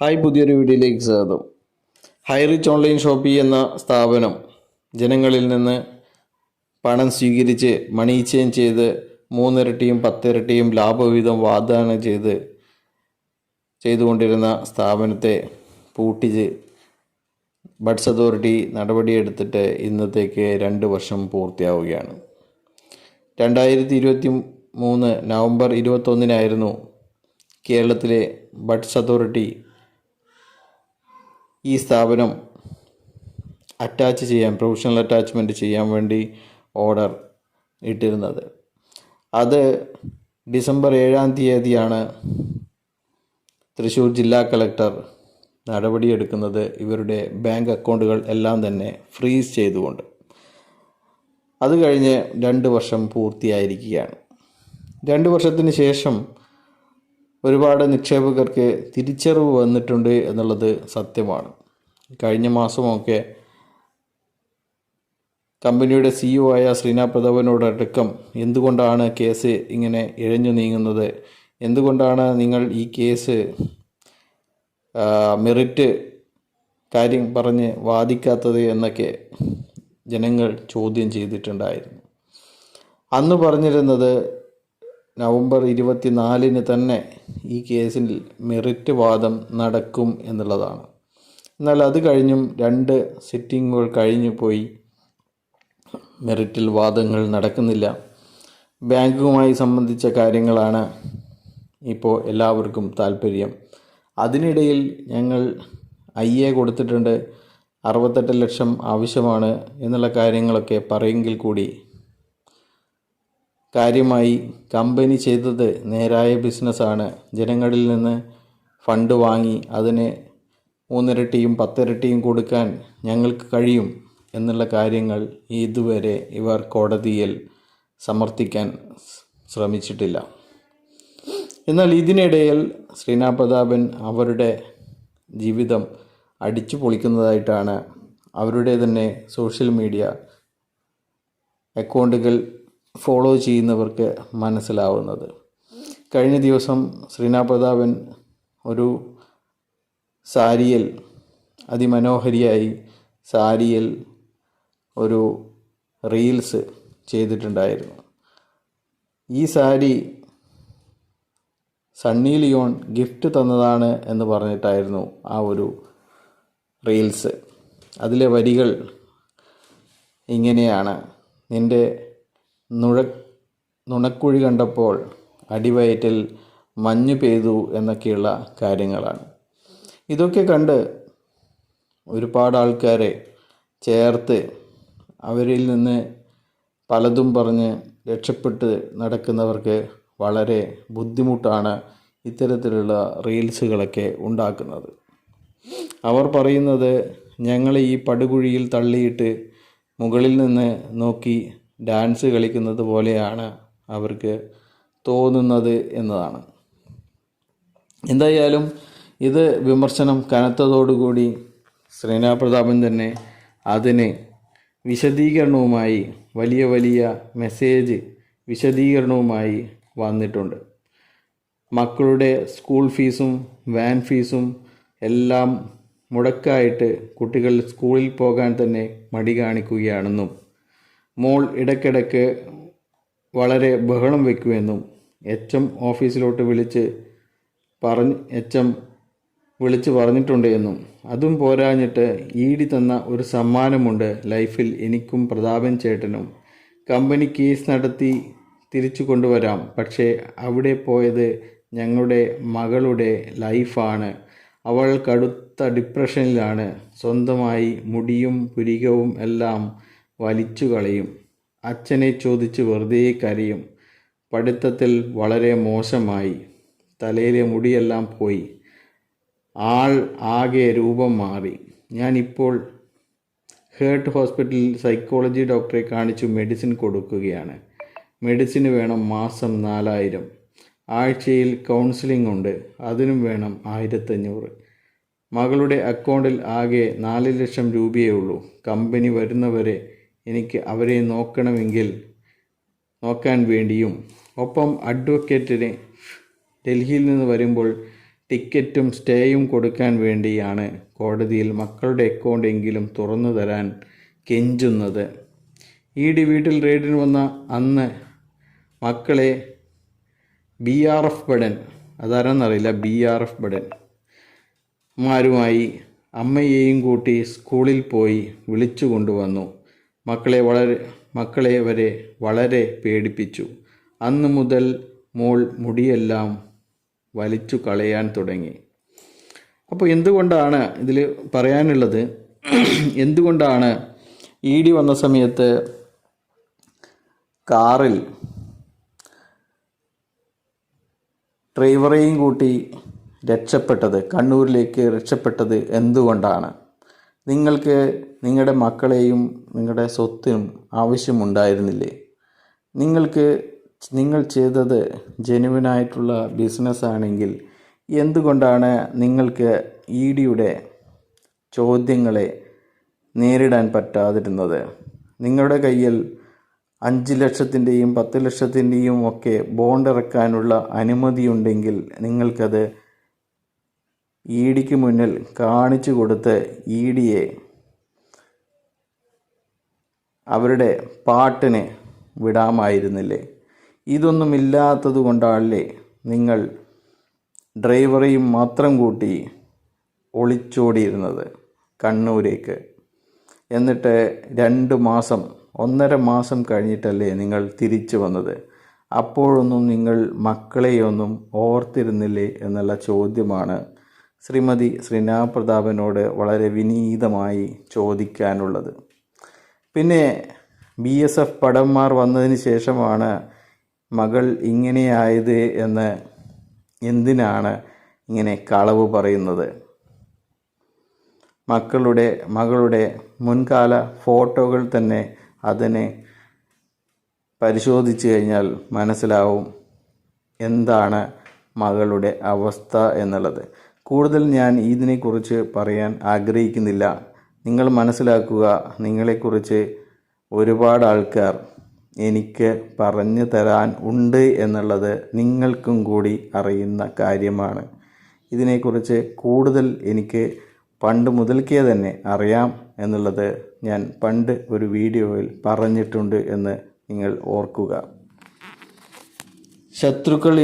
Hi, പുതിയൊരു വീഡിയോയിലേക്ക് സ്വാഗതം. ഹൈറിച്ച് ഓൺലൈൻ ഷോപ്പി എന്ന സ്ഥാപനം ജനങ്ങളിൽ നിന്ന് പണം സ്വീകരിച്ച് മണി ചേഞ്ച് ചെയ്ത് 3 ഇരട്ടിയും 10 ഇരട്ടിയും ലാഭവിഹിതം വാഗ്ദാനം ചെയ്തുകൊണ്ടിരുന്ന സ്ഥാപനത്തെ പൂട്ടിച്ച് ബഡ്സ് അതോറിറ്റി നടപടിയെടുത്തിട്ട് ഇന്നത്തേക്ക് 2 വർഷം പൂർത്തിയാവുകയാണ്. 2023 നവംബർ 21 കേരളത്തിലെ ബഡ്സ് അതോറിറ്റി ഈ സ്ഥാപനം പ്രൊഫഷണൽ അറ്റാച്ച്മെൻറ്റ് ചെയ്യാൻ വേണ്ടി ഓർഡർ ഇട്ടിരുന്നത്. അത് ഡിസംബർ 7 തൃശ്ശൂർ ജില്ലാ കളക്ടർ നടപടിയെടുക്കുന്നത് ഇവരുടെ ബാങ്ക് അക്കൗണ്ടുകൾ എല്ലാം തന്നെ ഫ്രീസ് ചെയ്തുകൊണ്ട്. അത് കഴിഞ്ഞ് 2 വർഷം പൂർത്തിയായിരിക്കുകയാണ്. 2 വർഷത്തിന് ശേഷം ഒരുപാട് നിക്ഷേപകർക്ക് തിരിച്ചറിവ് വന്നിട്ടുണ്ട് എന്നുള്ളത് സത്യമാണ്. കഴിഞ്ഞ മാസമൊക്കെ കമ്പനിയുടെ CEO ആയ ശ്രീനാഥ് പ്രതാപനോടടക്കം എന്തുകൊണ്ടാണ് കേസ് ഇങ്ങനെ ഇഴഞ്ഞു നീങ്ങുന്നത്, എന്തുകൊണ്ടാണ് നിങ്ങൾ ഈ കേസ് മെറിറ്റ് കാര്യം പറഞ്ഞ് വാദിക്കാത്തത് എന്നൊക്കെ ജനങ്ങൾ ചോദ്യം ചെയ്തിട്ടുണ്ടായിരുന്നു. അന്ന് പറഞ്ഞിരുന്നത് നവംബർ 24 തന്നെ ഈ കേസിൽ മെറിറ്റ് വാദം നടക്കും എന്നുള്ളതാണ്. എന്നാൽ അത് കഴിഞ്ഞും 2 സിറ്റിങ്ങുകൾ കഴിഞ്ഞു പോയി. മെറിറ്റിൽ വാദങ്ങൾ നടക്കുന്നില്ല. ബാങ്കുമായി സംബന്ധിച്ച കാര്യങ്ങളാണ് ഇപ്പോൾ എല്ലാവർക്കും താല്പര്യം. അതിനിടയിൽ ഞങ്ങൾ IA കൊടുത്തിട്ടുണ്ട്, 68 ലക്ഷം ആവശ്യമാണ് എന്നുള്ള കാര്യങ്ങളൊക്കെ പറയുമെങ്കിൽ കൂടി കാര്യമായി കമ്പനി ചെയ്തത് നേരായ ബിസിനസ്സാണ്. ജനങ്ങളിൽ നിന്ന് ഫണ്ട് വാങ്ങി അതിന് 3 ഇരട്ടിയും 10 ഇരട്ടിയും കൊടുക്കാൻ ഞങ്ങൾക്ക് കഴിയും എന്നുള്ള കാര്യങ്ങൾ ഇതുവരെ ഇവർ കോടതിയിൽ സമർത്ഥിക്കാൻ ശ്രമിച്ചിട്ടില്ല. എന്നാൽ ഇതിനിടയിൽ ശ്രീനാഥ് പ്രതാപൻ അവരുടെ ജീവിതം അടിച്ചു പൊളിക്കുന്നതായിട്ടാണ് അവരുടെ തന്നെ സോഷ്യൽ മീഡിയ അക്കൗണ്ടുകൾ ഫോളോ ചെയ്യുന്നവർക്ക് മനസ്സിലാവുന്നത്. കഴിഞ്ഞ ദിവസം ശ്രീനാഥ് പ്രതാപൻ ഒരു സാരിയിൽ അതിമനോഹരിയായി സാരിയിൽ ഒരു റീൽസ് ചെയ്തിട്ടുണ്ടായിരുന്നു. ഈ സാരി സണ്ണി ലിയോൺ ഗിഫ്റ്റ് തന്നതാണ് എന്ന് പറഞ്ഞിട്ടായിരുന്നു ആ ഒരു റീൽസ്. അതിലെ വരികൾ ഇങ്ങനെയാണ്: നിൻ്റെ നുണക്കുഴി കണ്ടപ്പോൾ അടിവയറ്റിൽ മഞ്ഞ് പെയ്തു എന്നൊക്കെയുള്ള കാര്യങ്ങളാണ്. ഇതൊക്കെ കണ്ട് ഒരുപാട് ആൾക്കാരെ ചേർത്ത് അവരിൽ നിന്ന് പലതും പറഞ്ഞ് രക്ഷപ്പെട്ട് നടക്കുന്നവർക്ക് വളരെ ബുദ്ധിമുട്ടാണ് ഇത്തരത്തിലുള്ള റീൽസുകളൊക്കെ ഉണ്ടാക്കുന്നത്. അവർ പറയുന്നത് ഞങ്ങളെ ഈ പടുകുഴിയിൽ തള്ളിയിട്ട് മുകളിൽ നിന്ന് നോക്കി ഡാൻസ് കളിക്കുന്നത് പോലെയാണ് അവർക്ക് തോന്നുന്നത് എന്നതാണ്. എന്തായാലും ഇത് വിമർശനം കനത്തതോടുകൂടി ശ്രീനാഥ് പ്രതാപൻ തന്നെ അതിന് വിശദീകരണവുമായി വലിയ മെസ്സേജ് വിശദീകരണവുമായി വന്നിട്ടുണ്ട്. മക്കളുടെ സ്കൂൾ ഫീസും വാൻ ഫീസും എല്ലാം മുടക്കായിട്ട് കുട്ടികൾ സ്കൂളിൽ പോകാൻ തന്നെ മടി കാണിക്കുകയാണെന്നും മോൾ ഇടയ്ക്കിടയ്ക്ക് വളരെ ബഹളം വയ്ക്കുമെന്നും HM ഓഫീസിലോട്ട് വിളിച്ച് പറഞ്ഞിട്ടുണ്ട് എന്നും അതും പോരാഞ്ഞിട്ട് ED തന്ന ഒരു സമ്മാനമുണ്ട് ലൈഫിൽ എനിക്കും പ്രതാപൻ ചേട്ടനും. കമ്പനി കേസ് നടത്തി തിരിച്ചു കൊണ്ടുവരാം, പക്ഷേ അവിടെ പോയത് ഞങ്ങളുടെ മകളുടെ ലൈഫാണ്. അവൾ കടുത്ത ഡിപ്രഷനിലാണ്. സ്വന്തമായി മുടിയും പുരികവും എല്ലാം വലിച്ചു കളയും. അച്ഛനെ ചോദിച്ച് വെറുതെ കരയും. പഠിത്തത്തിൽ വളരെ മോശമായി. തലയിലെ മുടിയെല്ലാം പോയി. ആൾ ആകെ രൂപം മാറി. ഞാനിപ്പോൾ ഹേർട്ട് ഹോസ്പിറ്റലിൽ സൈക്കോളജി ഡോക്ടറെ കാണിച്ചു മെഡിസിൻ കൊടുക്കുകയാണ്. മെഡിസിന് വേണം മാസം 4000. ആഴ്ചയിൽ കൗൺസിലിംഗ് ഉണ്ട്, അതിനും വേണം 1500. മകളുടെ അക്കൗണ്ടിൽ ആകെ 4 ലക്ഷം രൂപയേ ഉള്ളൂ. കമ്പനി വരുന്നവരെ എനിക്ക് അവരെ നോക്കാൻ വേണ്ടിയും ഒപ്പം അഡ്വക്കേറ്റിനെ ഡൽഹിയിൽ നിന്ന് വരുമ്പോൾ ടിക്കറ്റും സ്റ്റേയും കൊടുക്കാൻ വേണ്ടിയാണ് കോടതിയിൽ മക്കളുടെ അക്കൗണ്ട് എങ്കിലും തുറന്നു തരാൻ കെഞ്ചുന്നത്. ED വീട്ടിൽ റെയ്ഡിന് വന്ന അന്ന് മക്കളെ BRF ഭടൻ, അതാരെന്നറിയില്ല, BRF ഭടൻ മാരുമായി അമ്മയെയും കൂട്ടി സ്കൂളിൽ പോയി വിളിച്ചു കൊണ്ടുവന്നു. മക്കളെ വരെ വളരെ പേടിപ്പിച്ചു. അന്ന് മുതൽ മോൾ മുടിയെല്ലാം വലിച്ചു കളയാൻ തുടങ്ങി. അപ്പോൾ എന്തുകൊണ്ടാണ് ഇതിൽ പറയാനുള്ളത്, എന്തുകൊണ്ടാണ് ED വന്ന സമയത്ത് കാറിൽ ഡ്രൈവറെയും കൂട്ടി രക്ഷപ്പെട്ടത്, കണ്ണൂരിലേക്ക് രക്ഷപ്പെട്ടത് എന്തുകൊണ്ടാണ്? നിങ്ങൾക്ക് നിങ്ങളുടെ മക്കളെയും നിങ്ങളുടെ സ്വത്തിനും ആവശ്യമുണ്ടായിരുന്നില്ലേ? നിങ്ങൾ ചെയ്തത് ജെനുവിനായിട്ടുള്ള ബിസിനസ് ആണെങ്കിൽ എന്തുകൊണ്ടാണ് നിങ്ങൾക്ക് EDയുടെ ചോദ്യങ്ങളെ നേരിടാൻ പറ്റാതിരുന്നത്? നിങ്ങളുടെ കയ്യിൽ 5 ലക്ഷത്തിൻ്റെയും 10 ലക്ഷത്തിൻ്റെയും ഒക്കെ ബോണ്ട് ഇറക്കാനുള്ള അനുമതിയുണ്ടെങ്കിൽ നിങ്ങൾക്കത് EDക്ക് മുന്നിൽ കാണിച്ചു കൊടുത്ത് EDയെ അവരുടെ പാട്ടിന് വിടാമായിരുന്നില്ലേ? ഇതൊന്നുമില്ലാത്തത് കൊണ്ടാണല്ലേ നിങ്ങൾ ഡ്രൈവറെയും മാത്രം കൂട്ടി ഒളിച്ചോടിയിരുന്നത് കണ്ണൂരേക്ക്? എന്നിട്ട് 1.5 മാസം കഴിഞ്ഞിട്ടല്ലേ നിങ്ങൾ തിരിച്ചു വന്നത്? അപ്പോഴൊന്നും നിങ്ങൾ മക്കളെയൊന്നും ഓർത്തിരുന്നില്ലേ എന്നുള്ള ചോദ്യമാണ് ശ്രീമതി ശ്രീനാ പ്രതാപനോട് വളരെ വിനീതമായി ചോദിക്കാനുള്ളത്. പിന്നെ BSF ഭടന്മാർ വന്നതിന് ശേഷമാണ് മകൾ ഇങ്ങനെയായത് എന്ന് എന്തിനാണ് ഇങ്ങനെ കളവ് പറയുന്നത്? മകളുടെ മുൻകാല ഫോട്ടോകൾ തന്നെ അതിനെ പരിശോധിച്ച് കഴിഞ്ഞാൽ മനസ്സിലാവും എന്താണ് മകളുടെ അവസ്ഥ എന്നുള്ളത്. കൂടുതൽ ഞാൻ ഇതിനെക്കുറിച്ച് പറയാൻ ആഗ്രഹിക്കുന്നില്ല. നിങ്ങൾ മനസ്സിലാക്കുക, നിങ്ങളെക്കുറിച്ച് ഒരുപാട് ആൾക്കാർ എനിക്ക് പറഞ്ഞു തരാൻ ഉണ്ട് എന്നുള്ളത് നിങ്ങൾക്കും കൂടി അറിയുന്ന കാര്യമാണ്. ഇതിനെക്കുറിച്ച് കൂടുതൽ എനിക്ക് പണ്ട് മുതൽക്കേ തന്നെ അറിയാം എന്നുള്ളത് ഞാൻ പണ്ട് ഒരു വീഡിയോയിൽ പറഞ്ഞിട്ടുണ്ട് എന്ന് നിങ്ങൾ ഓർക്കുക. ശത്രുക്കൾ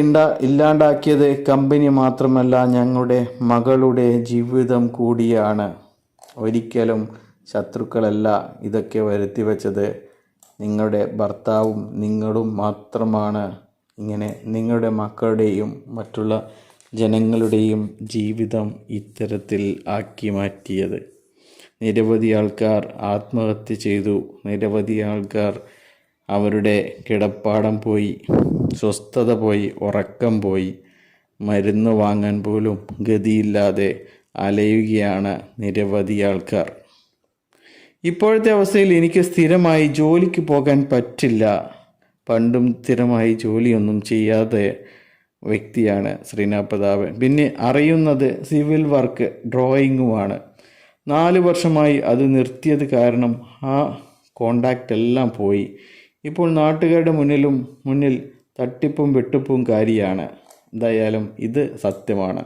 ഇല്ലാണ്ടാക്കിയത് കമ്പനി മാത്രമല്ല, ഞങ്ങളുടെ മകളുടെ ജീവിതം കൂടിയാണ്. ഒരിക്കലും ശത്രുക്കളല്ല ഇതൊക്കെ വരുത്തി വച്ചത്. നിങ്ങളുടെ ഭർത്താവും നിങ്ങളും മാത്രമാണ് ഇങ്ങനെ നിങ്ങളുടെ മക്കളുടെയും മറ്റുള്ള ജനങ്ങളുടെയും ജീവിതം ഇത്തരത്തിൽ ആക്കി മാറ്റിയത്. നിരവധി ആൾക്കാർ ആത്മഹത്യ ചെയ്തു. നിരവധി ആൾക്കാർ അവരുടെ കിടപ്പാടം പോയി, സ്വസ്ഥത പോയി, ഉറക്കം പോയി. മരുന്ന് വാങ്ങാൻ പോലും ഗതിയില്ലാതെ അലയുകയാണ് നിരവധി ആൾക്കാർ. ഇപ്പോഴത്തെ അവസ്ഥയിൽ എനിക്ക് സ്ഥിരമായി ജോലിക്ക് പോകാൻ പറ്റില്ല. പണ്ടും സ്ഥിരമായി ജോലിയൊന്നും ചെയ്യാതെ വ്യക്തിയാണ് ശ്രീനാ പ്രതാപൻ. പിന്നെ അറിയുന്നത് സിവിൽ വർക്ക്, ഡ്രോയിങ്ങുമാണ്. 4 വർഷമായി അത് നിർത്തിയത് കാരണം ആ കോണ്ടാക്റ്റ് എല്ലാം പോയി. ഇപ്പോൾ നാട്ടുകാരുടെ മുന്നിൽ തട്ടിപ്പും വെട്ടിപ്പും കാര്യമാണ്. എന്തായാലും ഇത് സത്യമാണ്.